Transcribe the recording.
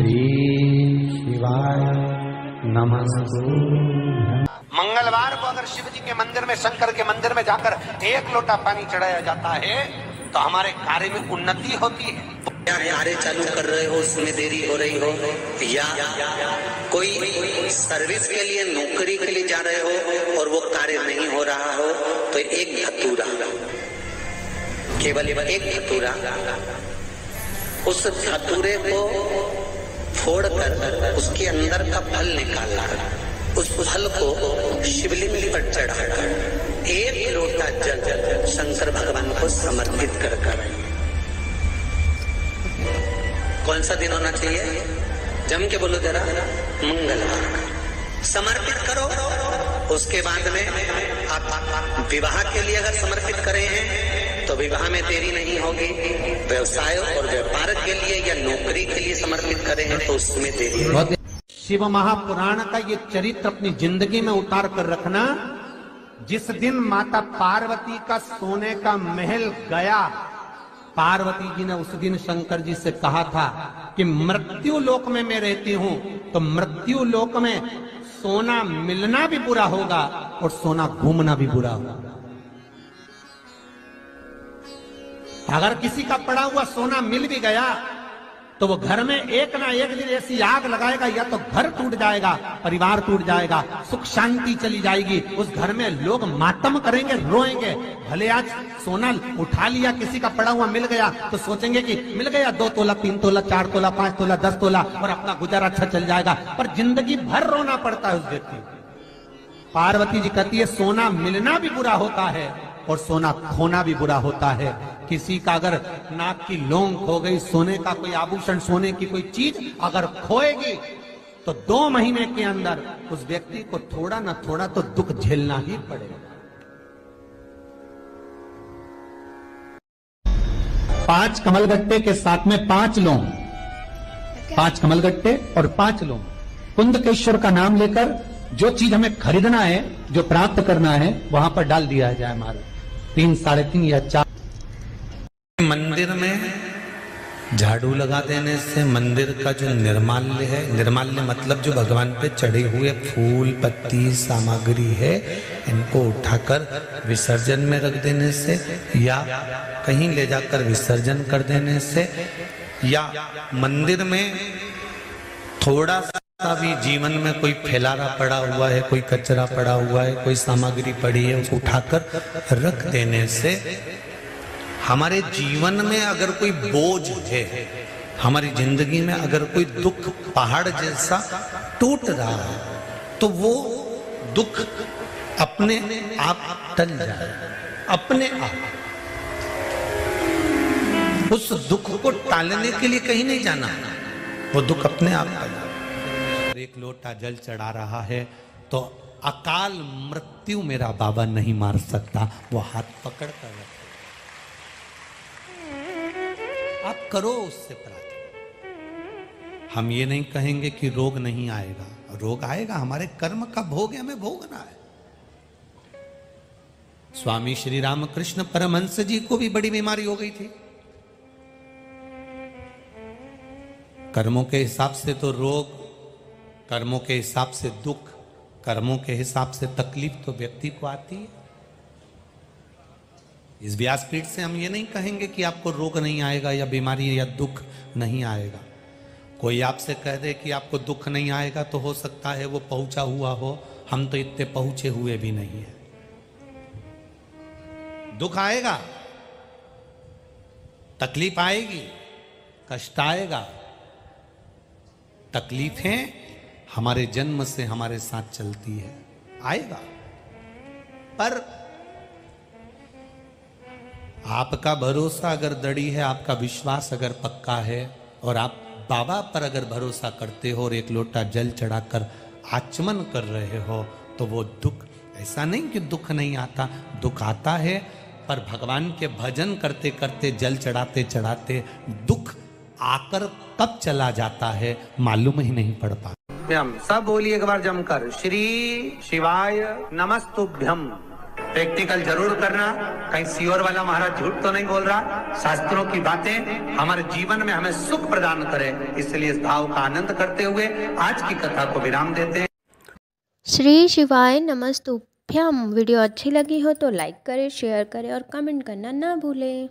शिवाय नमस्तु। मंगलवार को अगर शिव जी के मंदिर में, शंकर के मंदिर में जाकर 1 लोटा पानी चढ़ाया जाता है तो हमारे कार्य में उन्नति होती है। क्या कार्य चालू कर रहे हो, उसमें देरी हो रही हो, या कोई सर्विस के लिए, नौकरी के लिए जा रहे हो और वो कार्य नहीं हो रहा हो, तो एक धतूरा, केवल एक धतूरा, उस धतूरे को फोड़कर उसके अंदर का फल निकालना, उस फल को शिवलिंग पर चढ़ाकर 1 लोटा जल शंकर भगवान को समर्पित कर कौन सा दिन होना चाहिए? जम के बोलो जरा, मंगलवार का समर्पित करो। उसके बाद में आप विवाह के लिए अगर समर्पित करें हैं तो विवाह में देरी नहीं होगी। व्यवसाय और व्यापार के लिए या नौकरी के लिए समर्पित करें हैं तो उसमें देरी होगी। शिव महापुराण का ये चरित्र अपनी जिंदगी में उतार कर रखना। जिस दिन माता पार्वती का सोने का महल गया, पार्वती जी ने उस दिन शंकर जी से कहा था कि मृत्यु लोक में मैं रहती हूं, तो मृत्यु लोक में सोना मिलना भी बुरा होगा और सोना घूमना भी बुरा होगा। अगर किसी का पड़ा हुआ सोना मिल भी गया तो वो घर में एक ना एक दिन ऐसी आग लगाएगा, या तो घर टूट जाएगा, परिवार टूट जाएगा, सुख शांति चली जाएगी। उस घर में लोग मातम करेंगे, रोएंगे। भले आज सोना उठा लिया, किसी का पड़ा हुआ मिल गया तो सोचेंगे कि मिल गया 2 तोला, 3 तोला, 4 तोला, 5 तोला, 10 तोला और अपना गुजारा अच्छा चल जाएगा, पर जिंदगी भर रोना पड़ता है उस व्यक्ति को। पार्वती जी कहती है सोना मिलना भी बुरा होता है और सोना खोना भी बुरा होता है। किसी का अगर नाक की लौंग खो गई, सोने का कोई आभूषण, सोने की कोई चीज अगर खोएगी तो 2 महीने के अंदर उस व्यक्ति को थोड़ा ना थोड़ा तो दुख झेलना ही पड़ेगा। 5 कमलगट्टे के साथ में 5 लौंग, 5 कमलगट्टे और 5 लौंग, कुंदकेश्वर का नाम लेकर जो चीज हमें खरीदना है, जो प्राप्त करना है, वहां पर डाल दिया जाए। हमारे 3, 3.5 या 4 मंदिर में झाड़ू लगा देने से मंदिर का जो निर्माल्य है, निर्माल्य मतलब जो भगवान पे चढ़े हुए फूल, पत्ती, सामग्री है, इनको उठाकर विसर्जन में रख देने से, या कहीं ले जाकर विसर्जन कर देने से, या मंदिर में थोड़ा सा भी जीवन में कोई फैलारा पड़ा हुआ है, कोई कचरा पड़ा हुआ है, कोई सामग्री पड़ी है, उसको उठाकर रख देने से हमारे जीवन में अगर कोई बोझ है, हमारी जिंदगी में अगर कोई दुख पहाड़ जैसा टूट रहा है, तो वो दुख अपने आप टल जाए, अपने आप। उस दुख को टालने के लिए कहीं नहीं जाना, वो दुख अपने आप टल जाए। 1 लोटा जल चढ़ा रहा है तो अकाल मृत्यु मेरा बाबा नहीं मार सकता, वो हाथ पकड़ कर आप करो उससे प्रार्थना। हम ये नहीं कहेंगे कि रोग नहीं आएगा, रोग आएगा, हमारे कर्म का भोग है, हमें भोगना है। स्वामी श्री रामकृष्ण परमहंस जी को भी बड़ी बीमारी हो गई थी। कर्मों के हिसाब से तो रोग, कर्मों के हिसाब से दुख, कर्मों के हिसाब से तकलीफ तो व्यक्ति को आती है। इस व्यासपीठ से हम ये नहीं कहेंगे कि आपको रोग नहीं आएगा या बीमारी या दुख नहीं आएगा। कोई आपसे कह दे कि आपको दुख नहीं आएगा तो हो सकता है वो पहुंचा हुआ हो, हम तो इतने पहुंचे हुए भी नहीं है। दुख आएगा, तकलीफ आएगी, कष्ट आएगा। तकलीफें हमारे जन्म से हमारे साथ चलती है, आएगा। पर आपका भरोसा अगर दृढ़ है, आपका विश्वास अगर पक्का है और आप बाबा पर अगर भरोसा करते हो और 1 लोटा जल चढ़ाकर आचमन कर रहे हो, तो वो दुख, ऐसा नहीं कि दुख नहीं आता, दुख आता है, पर भगवान के भजन करते करते, जल चढ़ाते चढ़ाते दुख आकर कब चला जाता है मालूम ही नहीं पड़ पाता। सब बोलिए एक बार जमकर, श्री शिवाय नमस्तुभ्यम। प्रैक्टिकल जरूर करना, कहीं सियोर वाला महाराज झूठ तो नहीं बोल रहा। शास्त्रों की बातें हमारे जीवन में हमें सुख प्रदान करे, इसलिए इस भाव का आनंद करते हुए आज की कथा को विराम देते हैं। श्री शिवाय नमस्तुभ्यम। वीडियो अच्छी लगी हो तो लाइक करें, शेयर करें और कमेंट करना ना भूलें।